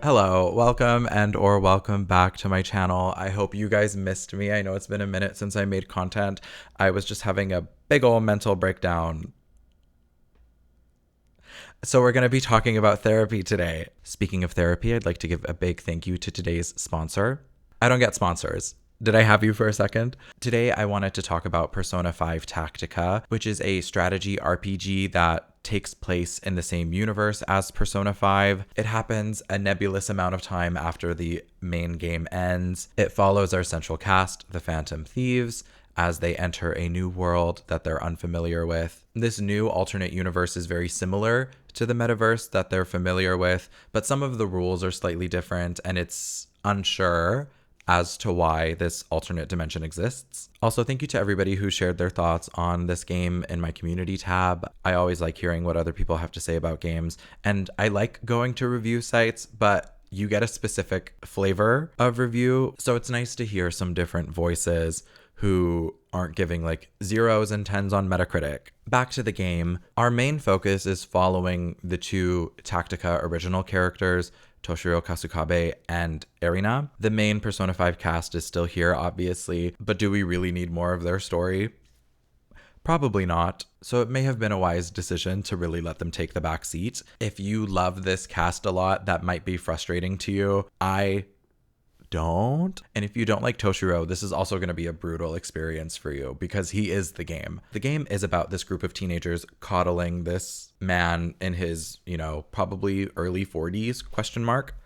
Hello, welcome and or welcome back to my channel. I hope you guys missed me. I know it's been a minute since I made content. I was just having a big old mental breakdown. So we're going to be talking about therapy today. Speaking of therapy, I'd like to give a big thank you to today's sponsor. I don't get sponsors. Did I have you for a second? Today, I wanted to talk about Persona 5 Tactica, which is a strategy RPG that takes place in the same universe as Persona 5. It happens a nebulous amount of time after the main game ends. It follows our central cast, the Phantom Thieves, as they enter a new world that they're unfamiliar with. This new alternate universe is very similar to the metaverse that they're familiar with, but some of the rules are slightly different and it's unsure as to why this alternate dimension exists. Also, thank you to everybody who shared their thoughts on this game in my community tab. I always like hearing what other people have to say about games, and I like going to review sites, but you get a specific flavor of review, so it's nice to hear some different voices who aren't giving like 0s and 10s on Metacritic. Back to the game, our main focus is following the two Tactica original characters, Toshiro Kasukabe and Erina. The main Persona 5 cast is still here, obviously, but do we really need more of their story? Probably not. So it may have been a wise decision to really let them take the back seat. If you love this cast a lot, that might be frustrating to you. I don't. And if you don't like Toshiro, this is also going to be a brutal experience for you because he is the game. The game is about this group of teenagers coddling this man in his, probably early 40s,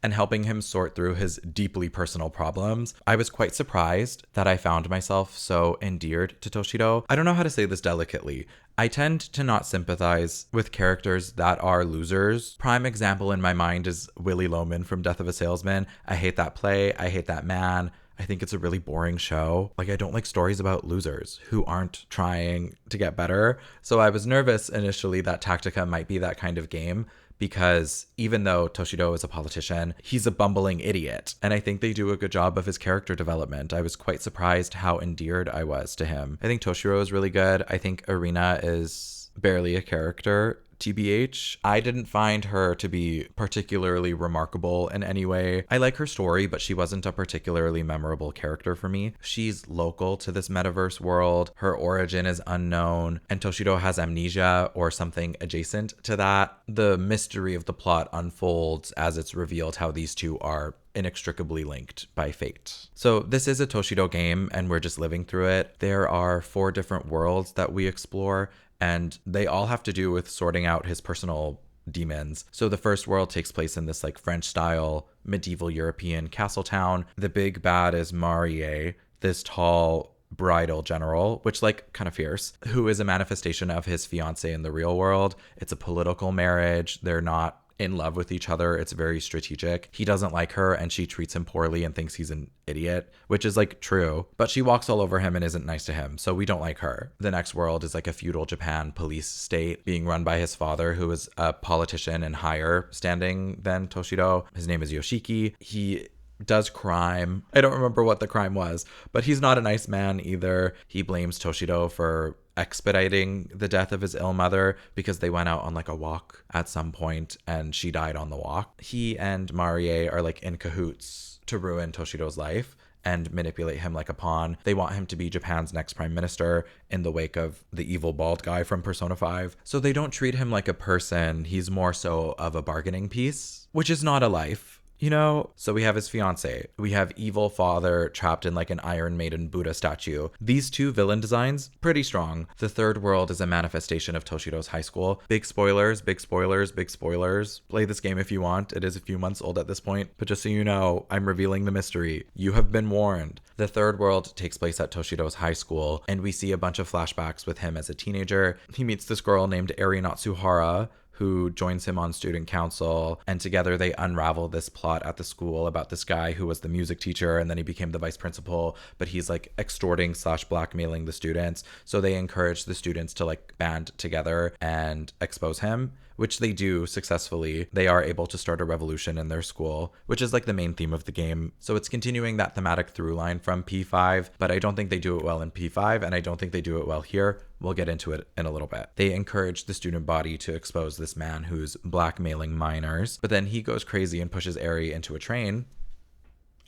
and helping him sort through his deeply personal problems. I was quite surprised that I found myself so endeared to Toshiro. I don't know how to say this delicately. I tend to not sympathize with characters that are losers. Prime example in my mind is Willy Loman from Death of a Salesman. I hate that play. I hate that man. I think it's a really boring show. Like, I don't like stories about losers who aren't trying to get better. So I was nervous initially that Tactica might be that kind of game, because even though Toshiro is a politician, he's a bumbling idiot. And I think they do a good job of his character development. I was quite surprised how endeared I was to him. I think Toshiro is really good. I think Erina is barely a character. TBH, I didn't find her to be particularly remarkable in any way. I like her story, but she wasn't a particularly memorable character for me. She's local to this metaverse world. Her origin is unknown, and Toshiro has amnesia or something adjacent to that. The mystery of the plot unfolds as it's revealed how these two are inextricably linked by fate. So this is a Toshiro game, and we're just living through it. There are 4 different worlds that we explore, and they all have to do with sorting out his personal demons. So the first world takes place in this like French style medieval European castle town. The big bad is Marie, this tall bridal general, which like kind of fierce, who is a manifestation of his fiance in the real world. It's a political marriage. They're not in love with each other. It's very strategic. He doesn't like her and she treats him poorly and thinks he's an idiot, which is like true, but she walks all over him and isn't nice to him, so we don't like her. The next world is like a feudal Japan police state being run by his father, who is a politician and higher standing than Toshiro. His name is Yoshiki. He does crime. I don't remember what the crime was, but he's not a nice man either. He blames Toshiro for expediting the death of his ill mother because they went out on like a walk at some point and she died on the walk. He and Marie are like in cahoots to ruin Toshiro's life and manipulate him like a pawn. They want him to be Japan's next prime minister in the wake of the evil bald guy from Persona 5. So they don't treat him like a person. He's more so of a bargaining piece, which is not a life. So we have his fiance. We have evil father trapped in like an Iron Maiden Buddha statue. These 2 villain designs, pretty strong. The third world is a manifestation of Toshiro's high school. Big spoilers, big spoilers, big spoilers. Play this game if you want. It is a few months old at this point, but just so you know, I'm revealing the mystery. You have been warned. The third world takes place at Toshiro's high school, and we see a bunch of flashbacks with him as a teenager. He meets this girl named Eri Natsuhara, who joins him on student council, and together they unravel this plot at the school about this guy who was the music teacher and then he became the vice principal, but he's like extorting / blackmailing the students. So they encourage the students to like band together and expose him, which they do successfully. They are able to start a revolution in their school, which is like the main theme of the game. So it's continuing that thematic through line from P5, but I don't think they do it well in P5, and I don't think they do it well here. We'll get into it in a little bit. They encourage the student body to expose this man who's blackmailing minors, but then he goes crazy and pushes Eri into a train.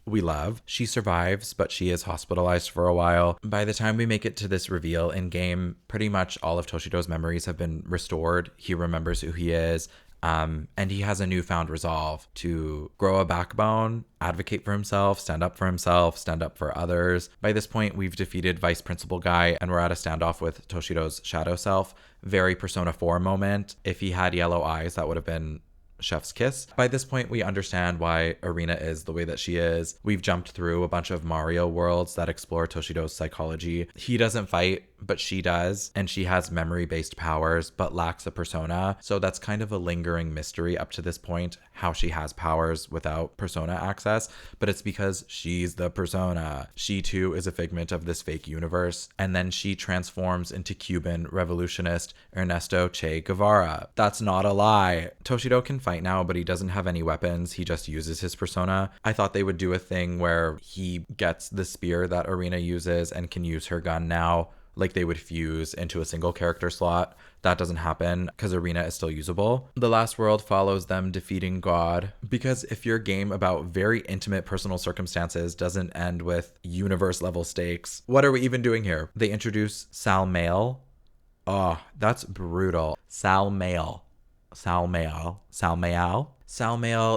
We love. She survives, but she is hospitalized for a while. By the time we make it to this reveal in game, pretty much all of Toshido's memories have been restored. He remembers who he is. And he has a newfound resolve to grow a backbone, advocate for himself, stand up for others. By this point, we've defeated Vice Principal Guy, and we're at a standoff with Toshido's shadow self. Very Persona 4 moment. If he had yellow eyes, that would have been chef's kiss. By this point, we understand why Irina is the way that she is. We've jumped through a bunch of Mario worlds that explore Toshido's psychology. He doesn't fight, but she does, and she has memory-based powers but lacks a persona. So that's kind of a lingering mystery up to this point, how she has powers without persona access, but it's because she's the persona. She too is a figment of this fake universe, and then she transforms into Cuban revolutionist Ernesto Che Guevara. That's not a lie. Toshido can fight now, but he doesn't have any weapons. He just uses his persona. I thought they would do a thing where he gets the spear that Irina uses and can use her gun now, like they would fuse into a single character slot. That doesn't happen because Irina is still usable. The last world follows them defeating God, because if your game about very intimate personal circumstances doesn't end with universe level stakes, what are we even doing here? They introduce Salmael. Oh, that's brutal. Salmael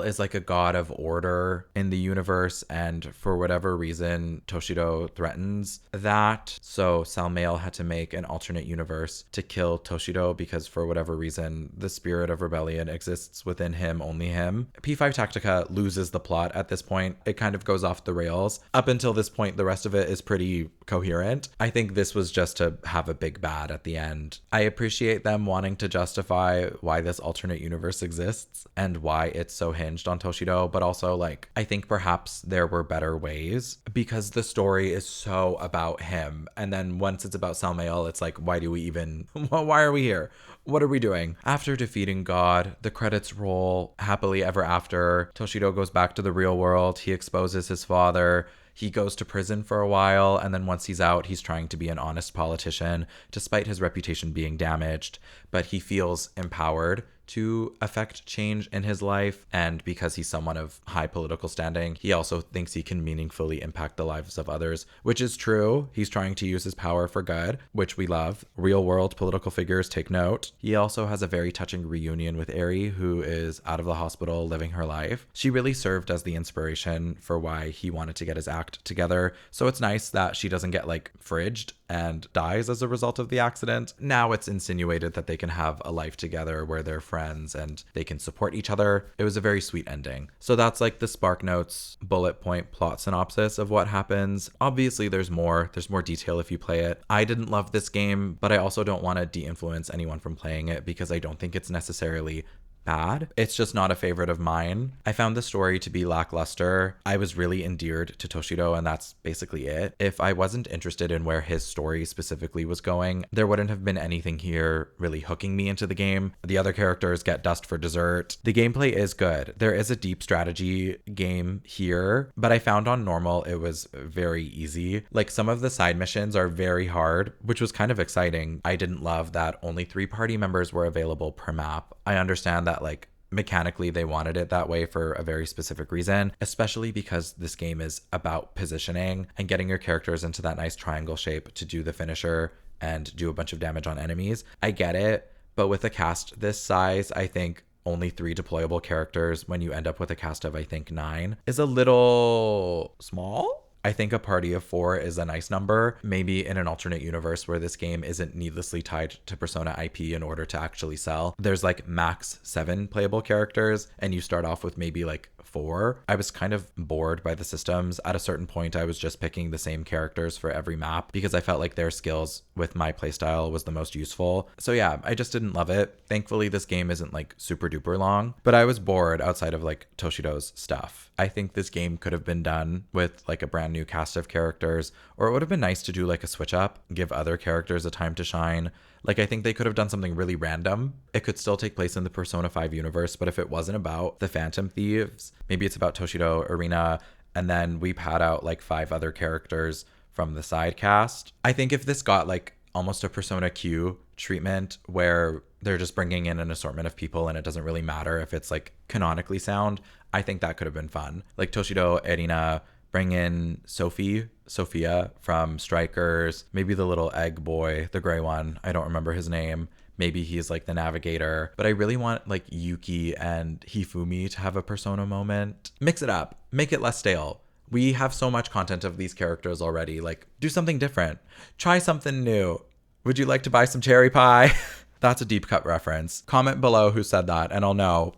is like a god of order in the universe, and for whatever reason, Toshido threatens that. So Salmael had to make an alternate universe to kill Toshido because for whatever reason, the spirit of rebellion exists within him, only him. P5 Tactica loses the plot at this point. It kind of goes off the rails. Up until this point, the rest of it is pretty coherent. I think this was just to have a big bad at the end. I appreciate them wanting to justify why this alternate universe exists and why it's so hinged on Toshido, but also like I think perhaps there were better ways because the story is so about him, and then once it's about Salmael, it's like why are we here? What are we doing? After defeating God, the credits roll. Happily ever after. Toshido goes back to the real world. He exposes his father. He goes to prison for a while, and then once he's out, he's trying to be an honest politician, despite his reputation being damaged. But he feels empowered to affect change in his life, and because he's someone of high political standing, he also thinks he can meaningfully impact the lives of others, which is true. He's trying to use his power for good, which we love. Real world political figures take note. He also has a very touching reunion with Eri, who is out of the hospital living her life. She really served as the inspiration for why he wanted to get his act together, so it's nice that she doesn't get like fridged and dies as a result of the accident. Now it's insinuated that they can have a life together where they're friends and they can support each other. It was a very sweet ending. So that's like the Spark Notes bullet point plot synopsis of what happens. Obviously there's more detail if you play it. I didn't love this game, but I also don't want to de-influence anyone from playing it because I don't think it's necessarily bad. It's just not a favorite of mine. I found the story to be lackluster. I was really endeared to Toshido, and that's basically it. If I wasn't interested in where his story specifically was going, there wouldn't have been anything here really hooking me into the game. The other characters get dust for dessert. The gameplay is good. There is a deep strategy game here, but I found on normal it was very easy. Like some of the side missions are very hard, which was kind of exciting. I didn't love that only 3 party members were available per map. I understand that like mechanically they wanted it that way for a very specific reason, especially because this game is about positioning and getting your characters into that nice triangle shape to do the finisher and do a bunch of damage on enemies. I get it, but with a cast this size, I think only 3 deployable characters when you end up with a cast of I think 9 is a little small. I think a party of 4 is a nice number, maybe in an alternate universe where this game isn't needlessly tied to Persona IP in order to actually sell. There's like max 7 playable characters and you start off with maybe like 4. I was kind of bored by the systems. At a certain point, I was just picking the same characters for every map because I felt like their skills with my playstyle was the most useful. So yeah, I just didn't love it. Thankfully, this game isn't like super duper long, but I was bored outside of like Toshido's stuff. I think this game could have been done with like a brand new cast of characters, or it would have been nice to do like a switch up, give other characters a time to shine. Like I think they could have done something really random. It could still take place in the Persona 5 universe, but if it wasn't about the Phantom Thieves, maybe it's about Toshido, Irina, and then we pad out like 5 other characters from the side cast. I think if this got like almost a Persona Q treatment where they're just bringing in an assortment of people and it doesn't really matter if it's like canonically sound. I think that could have been fun. Like Toshido, Erina, bring in Sophia from Strikers, maybe the little egg boy, the gray one. I don't remember his name. Maybe he's like the navigator. But I really want like Yuki and Hifumi to have a Persona moment. Mix it up. Make it less stale. We have so much content of these characters already. Like, do something different. Try something new. Would you like to buy some cherry pie? That's a deep cut reference. Comment below who said that and I'll know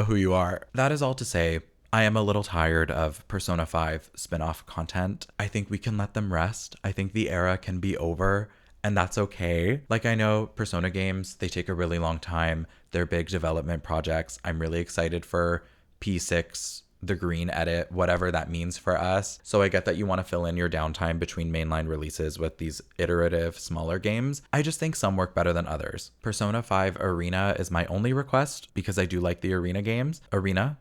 who you are. That is all to say, I am a little tired of Persona 5 spin-off content. I think we can let them rest. I think the era can be over, and that's okay. Like, I know Persona games, they take a really long time. They're big development projects. I'm really excited for P6, the green edit, whatever that means for us. So I get that you want to fill in your downtime between mainline releases with these iterative, smaller games. I just think some work better than others. Persona 5 Arena is my only request because I do like the Arena games. Arena.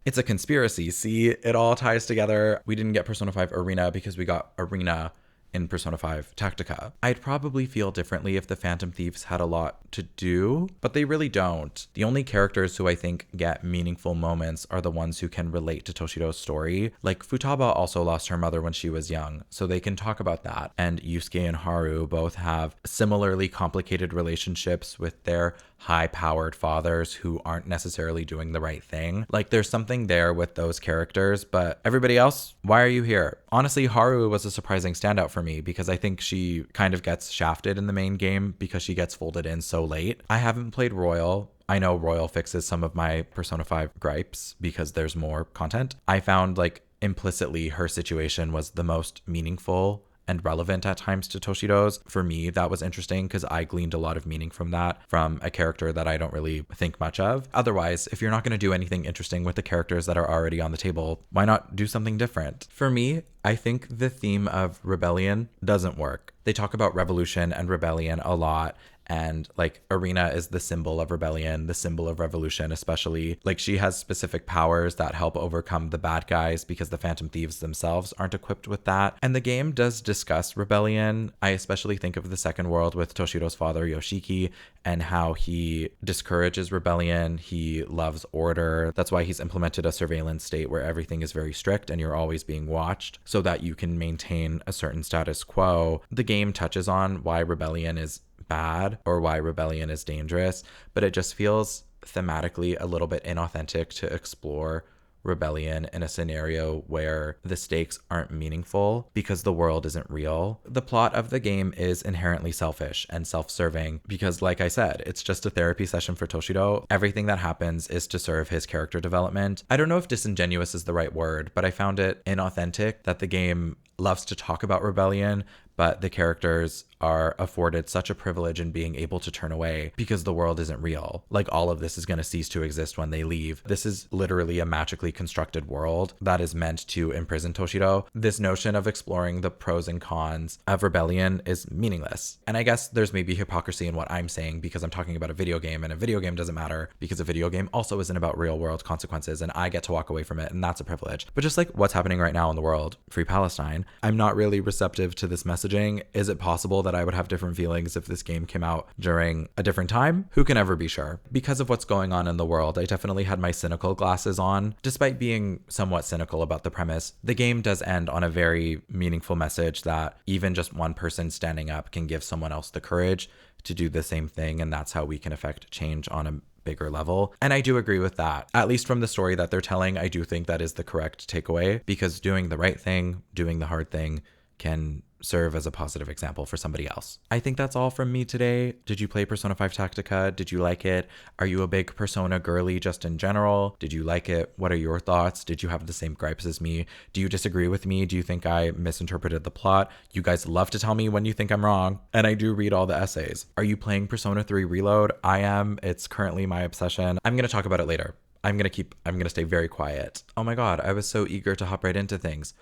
It's a conspiracy. See, it all ties together. We didn't get Persona 5 Arena because we got Arena in Persona 5 Tactica. I'd probably feel differently if the Phantom Thieves had a lot to do, but they really don't. The only characters who I think get meaningful moments are the ones who can relate to Toshido's story. Like Futaba also lost her mother when she was young, so they can talk about that. And Yusuke and Haru both have similarly complicated relationships with their high-powered fathers who aren't necessarily doing the right thing. Like there's something there with those characters, but everybody else, why are you here? Honestly, Haru was a surprising standout for me because I think she kind of gets shafted in the main game because she gets folded in so late. I haven't played Royal. I know Royal fixes some of my Persona 5 gripes because there's more content. I found like implicitly her situation was the most meaningful and relevant at times to Toshido's. For me, that was interesting because I gleaned a lot of meaning from that, from a character that I don't really think much of. Otherwise, if you're not going to do anything interesting with the characters that are already on the table, why not do something different? For me, I think the theme of rebellion doesn't work. They talk about revolution and rebellion a lot, and like Arena is the symbol of rebellion, the symbol of revolution, especially. Like she has specific powers that help overcome the bad guys because the Phantom Thieves themselves aren't equipped with that. And the game does discuss rebellion. I especially think of the second world with Toshido's father Yoshiki and how he discourages rebellion. He loves order. That's why he's implemented a surveillance state where everything is very strict and you're always being watched so that you can maintain a certain status quo. The game touches on why rebellion is bad or why rebellion is dangerous, but it just feels thematically a little bit inauthentic to explore rebellion in a scenario where the stakes aren't meaningful because the world isn't real. The plot of the game is inherently selfish and self-serving because, like I said, it's just a therapy session for Toshido. Everything that happens is to serve his character development. I don't know if disingenuous is the right word, but I found it inauthentic that the game loves to talk about rebellion, but the characters are afforded such a privilege in being able to turn away because the world isn't real. Like all of this is going to cease to exist when they leave. This is literally a magically constructed world that is meant to imprison Toshido. This notion of exploring the pros and cons of rebellion is meaningless. And I guess there's maybe hypocrisy in what I'm saying because I'm talking about a video game, and a video game doesn't matter because a video game also isn't about real world consequences and I get to walk away from it, and that's a privilege. But just like what's happening right now in the world, Free Palestine, I'm not really receptive to this messaging. Is it possible that I would have different feelings if this game came out during a different time? Who can ever be sure? Because of what's going on in the world, I definitely had my cynical glasses on. Despite being somewhat cynical about the premise, the game does end on a very meaningful message that even just one person standing up can give someone else the courage to do the same thing, and that's how we can affect change on a bigger level. And I do agree with that. At least from the story that they're telling, I do think that is the correct takeaway because doing the right thing, doing the hard thing can serve as a positive example for somebody else. I think that's all from me today. Did you play Persona 5 Tactica? Did you like it? Are you a big Persona girly just in general? Did you like it? What are your thoughts? Did you have the same gripes as me? Do you disagree with me? Do you think I misinterpreted the plot? You guys love to tell me when you think I'm wrong, and I do read all the essays. Are you playing Persona 3 Reload? I am. It's currently my obsession. I'm going to talk about it later. I'm going to stay very quiet. Oh my God, I was so eager to hop right into things.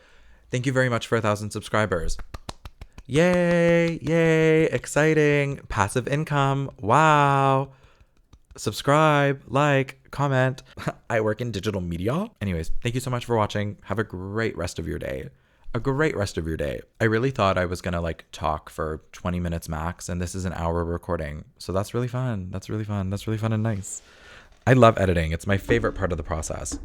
Thank you very much for 1,000 subscribers. Yay, exciting, passive income, wow. Subscribe, like, comment. I work in digital media. Anyways, thank you so much for watching. Have a great rest of your day. a great rest of your day. I really thought I was going to like talk for 20 minutes max, and this is an hour recording. So that's really fun. That's really fun. That's really fun and nice. I love editing. It's my favorite part of the process.